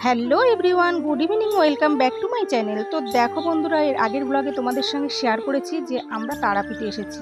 Hello everyone, good evening, welcome back to my channel. তো দেখো বন্ধুরা, এর আগের ব্লগে তোমাদের সঙ্গে শেয়ার করেছি যে আমরা তারাপীঠে এসেছি।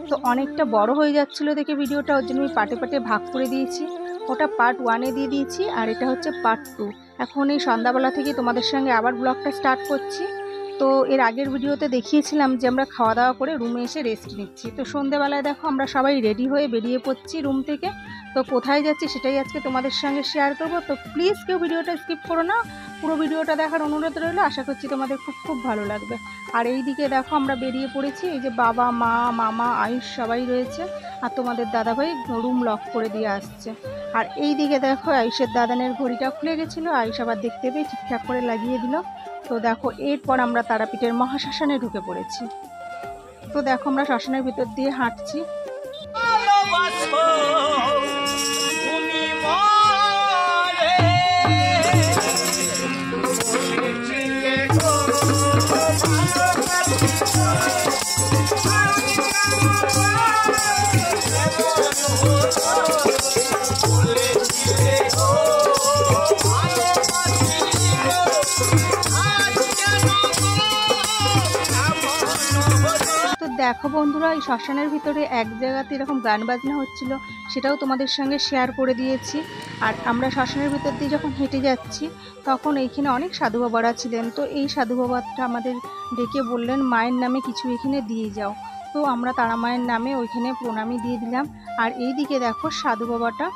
তো অনেকটা বড় হয়ে যাচ্ছিলো দেখে ভিডিওটা, ওর জন্য আমি পার্টে পার্টে ভাগ করে দিয়েছি। ওটা পার্ট 1-এ দিয়ে দিয়েছি আর এটা হচ্ছে পার্ট 2। এখন এই সন্ধ্যাবেলা থেকে তোমাদের সঙ্গে আবার ব্লগটা স্টার্ট করছি। তো এর আগের ভিডিওতে দেখিয়েছিলাম যে আমরা খাওয়া দাওয়া করে রুমে এসে রেস্ট নিচ্ছি। তো সন্ধ্যেবেলায় দেখো আমরা সবাই রেডি হয়ে বেরিয়ে পড়ছি রুম থেকে। তো কোথায় যাচ্ছি সেটাই আজকে তোমাদের সঙ্গে শেয়ার করব। তো প্লিজ কেউ ভিডিওটা স্কিপ করো না, পুরো ভিডিওটা দেখার অনুরোধ রইলো। আশা করছি তোমাদের খুব খুব ভালো লাগবে। আর এই দিকে দেখো আমরা বেরিয়ে পড়েছি, এই যে বাবা মা মামা আয়ুষ সবাই রয়েছে, আর তোমাদের দাদাভাই রুম লক করে দিয়ে আসছে। আর এই দিকে দেখো আয়ুষের দাদানের ঘড়িটা খুলে গেছিলো, আয়ুষ আবার দেখতে পেয়ে ঠিকঠাক করে লাগিয়ে দিল। তো দেখো এরপর আমরা তারাপীঠের মহাশ্মশানে ঢুকে পড়েছি। তো দেখো আমরা শ্মশানের ভিতর দিয়ে হাঁটছি। দেখো বন্ধুরা, এই শ্মশানের ভিতরে এক জায়গাতে এরকম গান বাজনা হচ্ছিল, সেটাও তোমাদের সঙ্গে শেয়ার করে দিয়েছি। আর আমরা শ্মশানের ভিতর দিয়ে যখন হেঁটে যাচ্ছি তখন এইখানে অনেক সাধু বাবারা ছিলেন। তো এই সাধু বাবাটা আমাদের ডেকে বললেন মায়ের নামে কিছু এখানে দিয়ে যাও। তো আমরা তারা মায়ের নামে ওইখানে প্রণামী দিয়ে দিলাম। আর এই দিকে দেখো সাধু বাবাটা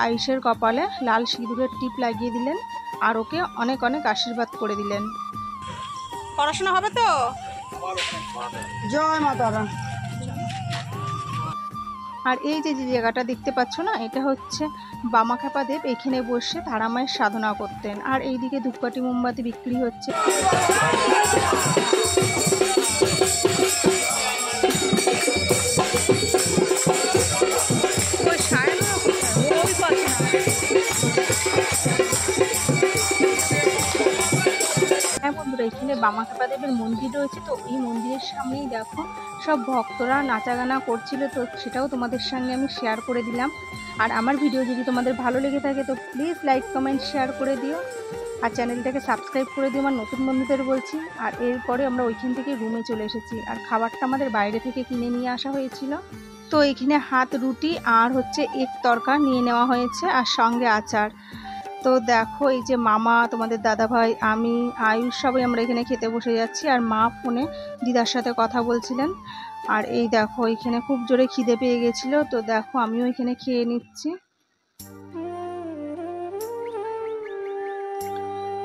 আয়ুষের কপালে লাল সিঁদুরের টিপ লাগিয়ে দিলেন আর ওকে অনেক অনেক আশীর্বাদ করে দিলেন। পড়াশোনা হবে তো? জয় মা তারা। আর এই যে জায়গাটা দেখতে পাচ্ছ না, এটা হচ্ছে বামাখ্যাপা দেব এখানে বসে তারামায়ের সাধনা করতেন। আর এইদিকে ধূপকাঠি মোমবাতি বিক্রি হচ্ছে। বন্ধুরা, এখানে বামাখ্যাপা দেবের মন্দির রয়েছে। তো এই মন্দিরের সামনেই দেখো সব ভক্তরা নাচাগানা করছিল, তো সেটাও তোমাদের সঙ্গে আমি শেয়ার করে দিলাম। আর আমার ভিডিও যদি তোমাদের ভালো লেগে থাকে তো প্লিজ লাইক কমেন্ট শেয়ার করে দিও, আর চ্যানেলটাকে সাবস্ক্রাইব করে দিও আমার নতুন বন্ধুদের বলছি। আর এরপরে আমরা ওইখান থেকে রুমে চলে এসেছি, আর খাবারটা আমাদের বাইরে থেকে কিনে নিয়ে আসা হয়েছিল। তো এখানে হাত রুটি আর হচ্ছে এক তরকা নিয়ে নেওয়া হয়েছে, আর সঙ্গে আচার। তো দেখো এই যে মামা, তোমাদের দাদাভাই, আমি, আয়ুষ সবাই আমরা এখানে খেতে বসে যাচ্ছি। আর মা ফোনে দিদার সাথে কথা বলছিলেন। আর এই দেখো এখানে খুব জোরে খিদে পেয়ে গেছিল, তো দেখো আমিও এখানে খেয়ে নিচ্ছি।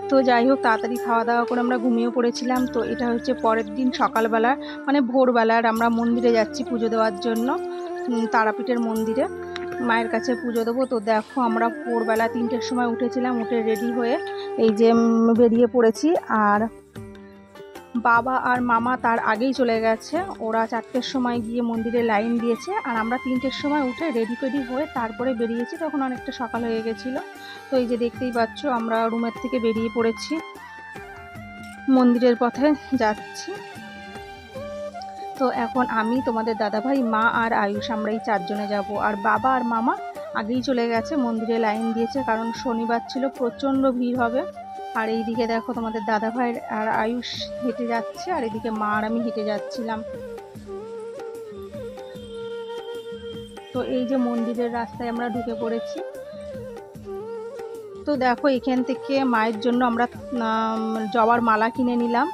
তো যাই হোক, তাড়াতাড়ি খাওয়া দাওয়া করে আমরা ঘুমিয়ে পড়েছিলাম। তো এটা হচ্ছে পরের দিন সকালবেলা, মানে ভোরবেলার আমরা মন্দিরে যাচ্ছি পুজো দেওয়ার জন্য, তারাপীঠের মন্দিরে মায়ের কাছে পুজো দেবো। তো দেখো আমরা ভোরবেলা 3টের সময় উঠেছিলাম, উঠে রেডি হয়ে এই যে বেরিয়ে পড়েছি। আর বাবা আর মামা তার আগেই চলে গেছে, ওরা 4টের সময় গিয়ে মন্দিরে লাইন দিয়েছে। আর আমরা 3টের সময় উঠে রেডি হয়ে তারপরে বেরিয়েছি, তখন অনেকটা সকাল হয়ে গেছিলো। তো এই যে দেখতেই পাচ্ছ আমরা রুমের থেকে বেরিয়ে পড়েছি, মন্দিরের পথে যাচ্ছি। তো এখন আমি, তোমাদের দাদাভাই, মা আর আয়ুষ, আমরা এই 4 জনে যাব। আর বাবা আর মামা আগেই চলে গেছে, মন্দিরে লাইন দিয়েছে, কারণ শনিবার ছিল, প্রচণ্ড ভিড় হবে। আর এইদিকে দেখো তোমাদের দাদাভাই আর আয়ুষ হেঁটে যাচ্ছে, আর এদিকে মা আর আমি হেঁটে যাচ্ছিলাম। তো এই যে মন্দিরের রাস্তায় আমরা ঢুকে পড়েছি। তো দেখো এখান থেকে মায়ের জন্য আমরা জবার মালা কিনে নিলাম।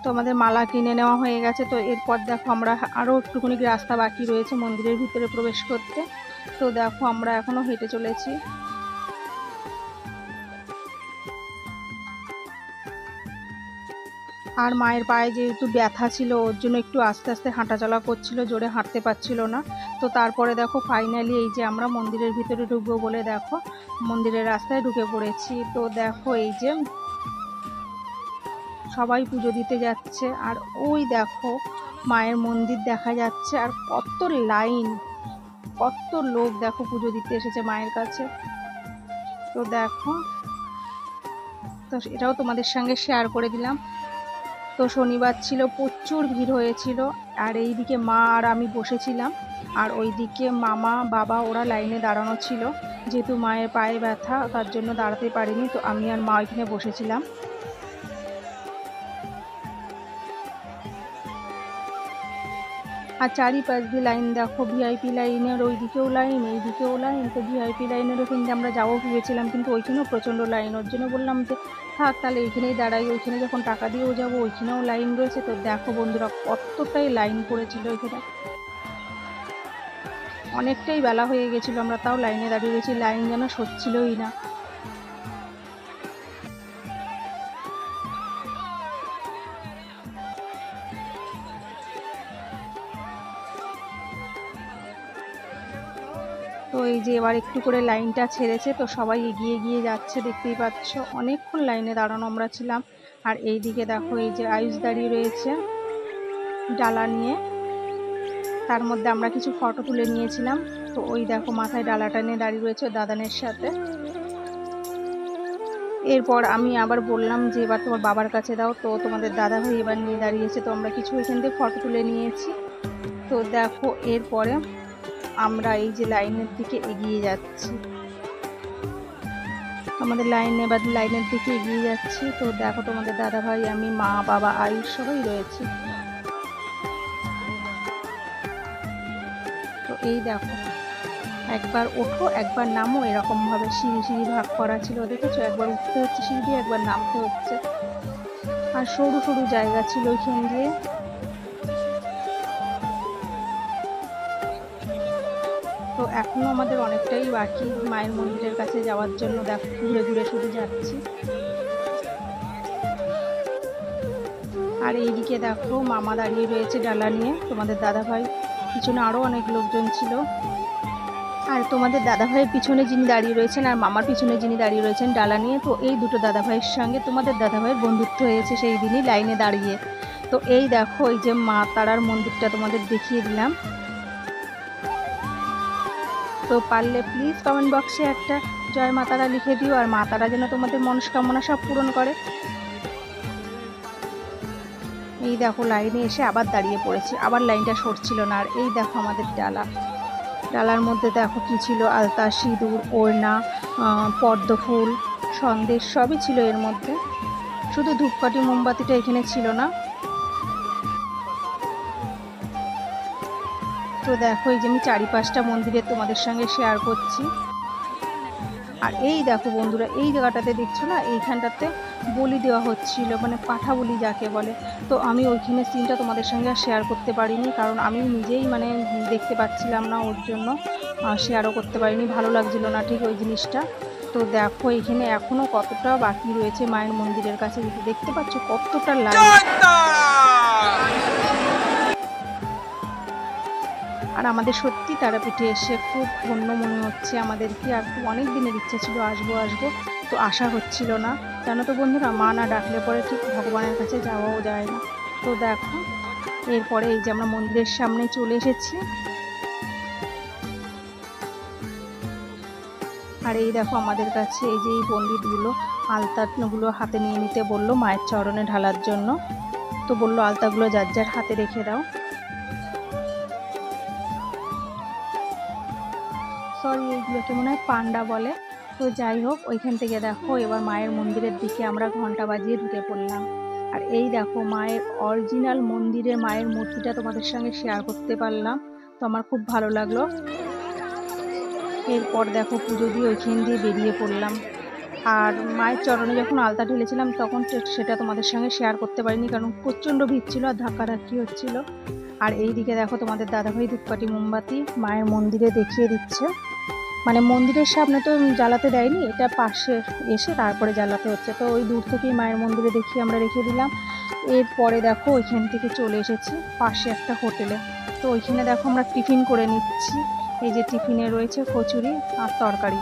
তো আমাদের মালা কিনে নেওয়া হয়ে গেছে। তো এরপর দেখো আমরা আরও একটুখানি রাস্তা বাকি রয়েছে মন্দিরের ভিতরে প্রবেশ করতে। তো দেখো আমরা এখনও হেঁটে চলেছি। আর মায়ের পায়ে যেহেতু ব্যথা ছিল, ওর জন্য একটু আস্তে আস্তে হাঁটাচলা করছিল, জোরে হাঁটতে পারছিল না। তো তারপরে দেখো ফাইনালি এই যে আমরা মন্দিরের ভিতরে ঢুকবো বলে দেখো মন্দিরের রাস্তায় ঢুকে পড়েছি। তো দেখো এই যে সবাই পুজো দিতে যাচ্ছে, আর ওই দেখো মায়ের মন্দির দেখা যাচ্ছে, আর কত লাইন, কত লোক দেখো পুজো দিতে এসেছে মায়ের কাছে। তো দেখো, তো এটাও তোমাদের সঙ্গে শেয়ার করে দিলাম। তো শনিবার ছিল, প্রচুর ভিড় হয়েছিল। আর এইদিকে মা আর আমি বসেছিলাম, আর ওইদিকে মামা বাবা ওরা লাইনে দাঁড়ানো ছিল। যেহেতু মায়ের পায়ে ব্যথা তার জন্য দাঁড়াতে পারিনি, তো আমি আর মা ওইখানে বসেছিলাম। আর চারিপাশ দিয়ে লাইন দেখো, ভিআইপি লাইনের ওইদিকেও লাইন এইদিকেও লাইন। তো ভিআইপি লাইনের ওখানে আমরা যাবো ভেবেছিলাম, কিন্তু ওইখানেও প্রচণ্ড লাইন। ওর জন্য বললাম যে থাক তাহলে এইখানেই দাঁড়াই, ওইখানে যখন টাকা দিয়েও যাবো ওইখানেও লাইন রয়েছে। তো দেখো বন্ধুরা কতটাই লাইন পড়েছিল ওইখানে, অনেকটাই বেলা হয়ে গেছিলো, আমরা তাও লাইনে দাঁড়িয়ে গেছি, লাইন যেন সরছিলই না। তো এই যে এবার একটু করে লাইনটা ছেড়েছে, তো সবাই এগিয়ে এগিয়ে যাচ্ছে, দেখতেই পাচ্ছ অনেকক্ষণ লাইনে দাঁড়ানো আমরা ছিলাম। আর এই দিকে দেখো এই যে আয়ুষ দাঁড়িয়ে রয়েছে ডালা নিয়ে, তার মধ্যে আমরা কিছু ফটো তুলে নিয়েছিলাম। তো ওই দেখো মাথায় ডালাটা নিয়ে দাঁড়িয়ে রয়েছে দাদানের সাথে। এরপর আমি আবার বললাম যে এবার তোমার বাবার কাছে দাও, তো তোমাদের দাদা ভাই এবার নিয়ে দাঁড়িয়েছে। তো আমরা কিছু এখান থেকে ফটো তুলে নিয়েছি। তো দেখো এরপরে আমরা এই যে লাইনের দিকে এগিয়ে যাচ্ছি, আমাদের লাইনের দিকে এগিয়ে যাচ্ছি। তো দেখো তোমাদের দাদা ভাই, আমি, মা, বাবা, আয়ুষ সবাই রয়েছি। তো এই দেখো একবার ওঠো একবার নামো, এরকম ভাবে সিঁড়ি সিঁড়ি ভাগ করা ছিল, দেখেছো? একবার উঠতে হচ্ছে সিঁড়ি দিয়ে, একবার নামতে হচ্ছে। আর সরু সরু জায়গা ছিল ওইখান দিয়ে। তো এখনো আমাদের অনেকটাই বাকি মায়ের মন্দিরের কাছে যাওয়ার জন্য। দেখো ঘুরে ঘুরে শুধু যাচ্ছি। আর এইদিকে দেখো মামা দাঁড়িয়ে রয়েছে ডালা নিয়ে, তোমাদের দাদা ভাই পিছনে আরো অনেক লোকজন ছিল। আর তোমাদের দাদা ভাইয়ের পিছনে যিনি দাঁড়িয়ে রয়েছেন আর মামার পিছনে যিনি দাঁড়িয়ে রয়েছেন ডালা নিয়ে, তো এই দুটো দাদা ভাইয়ের সঙ্গে তোমাদের দাদা ভাইয়ের বন্ধুত্ব হয়েছে সেই দিনই লাইনে দাঁড়িয়ে। তো এই দেখো এই যে মা তারার মন্দিরটা তোমাদের দেখিয়ে দিলাম। তো পারলে প্লিজ কমেন্ট বক্সে একটা জয় মা তারা লিখে দিও, আর মা তারা যেন তোমাদের মনস্কামনা সব পূরণ করে। এই দেখো লাইনে এসে আবার দাঁড়িয়ে পড়েছি, আবার লাইনটা সরছিল না। আর এই দেখো আমাদের ডালার মধ্যে দেখো কি ছিল, আলতা, সিঁদুর, ওড়না, পদ্ম ফুল, সন্দেশ সবই ছিল এর মধ্যে। শুধু ধূপকাঠি মোমবাতিটা এখানে ছিল না। তো দেখো এই যে আমি চারিপাশটা মন্দিরে তোমাদের সঙ্গে শেয়ার করছি। আর এই দেখো বন্ধুরা এই জায়গাটাতে দেখছো না, এইখানটাতে বলি দেওয়া হচ্ছিল, মানে পাঠা বলি যাকে বলে। তো আমি ওইখানে সিনটা তোমাদের সঙ্গে আর শেয়ার করতে পারিনি, কারণ আমি নিজেই মানে দেখতে পাচ্ছিলাম না, ওর জন্য শেয়ারও করতে পারিনি, ভালো লাগছিল না ঠিক ওই জিনিসটা। তো দেখো এখানে এখনো কতটা বাকি রয়েছে মায়ের মন্দিরের কাছে, দেখতে পাচ্ছ কতটা লাইন। আর আমাদের সত্যি তারাপীঠে এসে খুব ধন্য মনে হচ্ছে আমাদেরকে। আর খুব অনেক দিনের ইচ্ছা ছিল আসবো, তো আসা হচ্ছিল না। জানো তো বন্ধুরা, মা না ডাকলে পরে ঠিক ভগবানের কাছে যাওয়াও যায় না। তো দেখো এরপরে এই যে আমরা মন্দিরের সামনে চলে এসেছি। আর এই দেখো আমাদের কাছে এই যে এই পণ্ডিতগুলো আলতাগুলো হাতে নিয়ে নিতে বললো মায়ের চরণে ঢালার জন্য। তো বললো আলতাগুলো যার যার হাতে রেখে দাও। সরি এইগুলোকে মনে হয় পান্ডা বলে। তো যাই হোক, ওইখান থেকে দেখো এবার মায়ের মন্দিরের দিকে আমরা ঘন্টা বাজিয়ে ঢুকে পড়লাম। আর এই দেখো মায়ের অরিজিনাল মন্দিরের মায়ের মূর্তিটা তোমাদের সঙ্গে শেয়ার করতে পারলাম, তো আমার খুব ভালো লাগলো। এরপর দেখো পুজো দিয়ে ওইখান দিয়ে বেরিয়ে পড়লাম। আর মায়ের চরণে যখন আলতা ঢেলেছিলাম তখন সেটা তোমাদের সঙ্গে শেয়ার করতে পারিনি, কারণ প্রচণ্ড ভিড় ছিল আর ধাক্কাধাক্কি হচ্ছিল। আর এই দিকে দেখো তোমাদের দাদাভাই ধূপকাঠি মোমবাতি মায়ের মন্দিরে দেখিয়ে দিচ্ছে, মানে মন্দিরের সামনে তো জ্বালাতে দেয়নি, এটা পাশে এসে তারপরে জ্বালাতে হচ্ছে। তো ওই দূর থেকেই মায়ের মন্দিরে দেখিয়ে আমরা রেখে দিলাম। এরপরে দেখো ওইখান থেকে চলে এসেছি পাশে একটা হোটেলে। তো ওইখানে দেখো আমরা টিফিন করে নিচ্ছি। এই যে টিফিনে রয়েছে কচুরি আর তরকারি।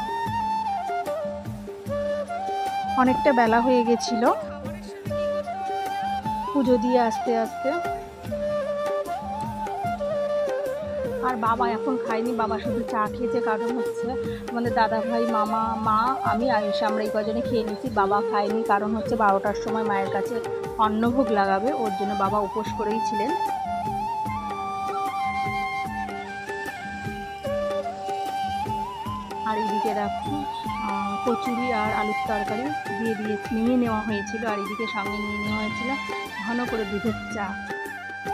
অনেকটা বেলা হয়ে গেছিল পুজো দিয়ে আস্তে আস্তে। আর বাবা এখন খায়নি, বাবা শুধু চা খেয়েছে, কারণ হচ্ছে আমাদের দাদা ভাই, মামা, মা, আমি, আয়ুষ আমরা এই কজনে খেয়ে নিয়েছি। বাবা খায়নি কারণ হচ্ছে 12টার সময় মায়ের কাছে অন্নভোগ লাগাবে, ওর জন্য বাবা উপোস করেই ছিলেন। আর এদিকে দেখো কচুরি আর আলুর তরকারি নিয়ে নেওয়া হয়েছিল, আর এদিকে সঙ্গে নিয়ে নেওয়া হয়েছিল ঘন করে দুধের চা।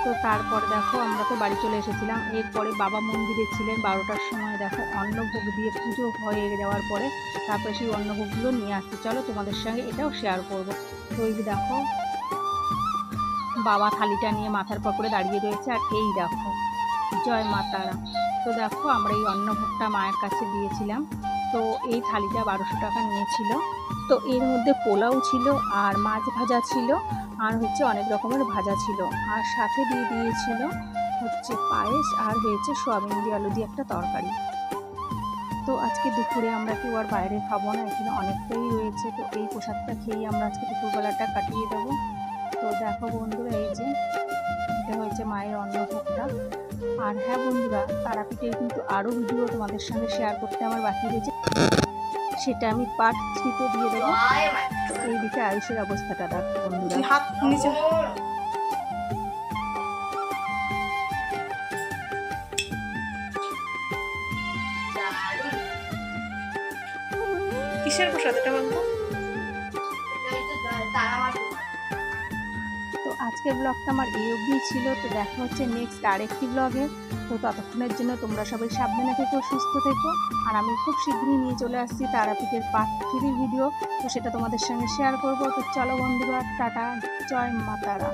তো তারপর দেখো আমরা তো বাড়ি চলে এসেছিলাম। এরপরে বাবা মন্দিরে ছিলেন 12টার সময়। দেখো অন্নভোগ দিয়ে পুজো হয়ে যাওয়ার পরে তারপরে সেই অন্নভোগগুলো নিয়ে আসছি, চলো তোমাদের সঙ্গে এটাও শেয়ার করব। তো এই দেখো বাবা থালিটা নিয়ে মাথার পর করে দাঁড়িয়ে রয়েছে, আর এই দেখো জয় মা তারা। তো দেখো আমরা এই অন্নভোগটা মায়ের কাছে দিয়েছিলাম। তো এই থালিটা 1200 টাকা নিয়েছিল। তো এর মধ্যে পোলাও ছিল, আর মাছ ভাজা ছিল, আর হচ্ছে অনেক রকমের ভাজা ছিল, আর সাথে দিয়ে দিয়েছিল হচ্ছে পায়েস, আর হয়েছে সোয়াবিন দিয়ে আলু দিয়ে একটা তরকারি। তো আজকে দুপুরে আমরা কেউ আর বাইরে খাবো না, এখানে অনেকটাই রয়েছে। তো এই প্রসাদটা খেয়েই আমরা আজকে দুপুরবেলাটা কাটিয়ে দেবো। তো দেখো বন্ধুরা, এই যে এটা হয়েছে মায়ের অন্নভোগটা। আর হ্যাঁ বন্ধুরা, তারাপীঠের কিন্তু আরও ভিডিও তোমাদের সঙ্গে শেয়ার করতে আমার বাকি রয়েছে, সেটা আমি পার্ট 3-তে দিয়ে দেবো। এইদিকে আয়ুষের অবস্থাটা দেখো বন্ধুরা, হাত নিচে। কিসের প্রসাদ এটা বলতো? তো আজকের ব্লগটা আমার এই অবধি ছিল। তো দেখা হচ্ছে নেক্সট আরেকটি ব্লগে। তো ততক্ষণের জন্য তোমরা সবাই সাবধানে থেকো, সুস্থ থেকো। আর আমি খুব শীঘ্রই নিয়ে চলে আসছি তারাপীঠের পার্ট 3 ভিডিও, তো সেটা তোমাদের সঙ্গে শেয়ার করবো। তো চলো বন্ধুরা, টাটা, জয় মা তারা।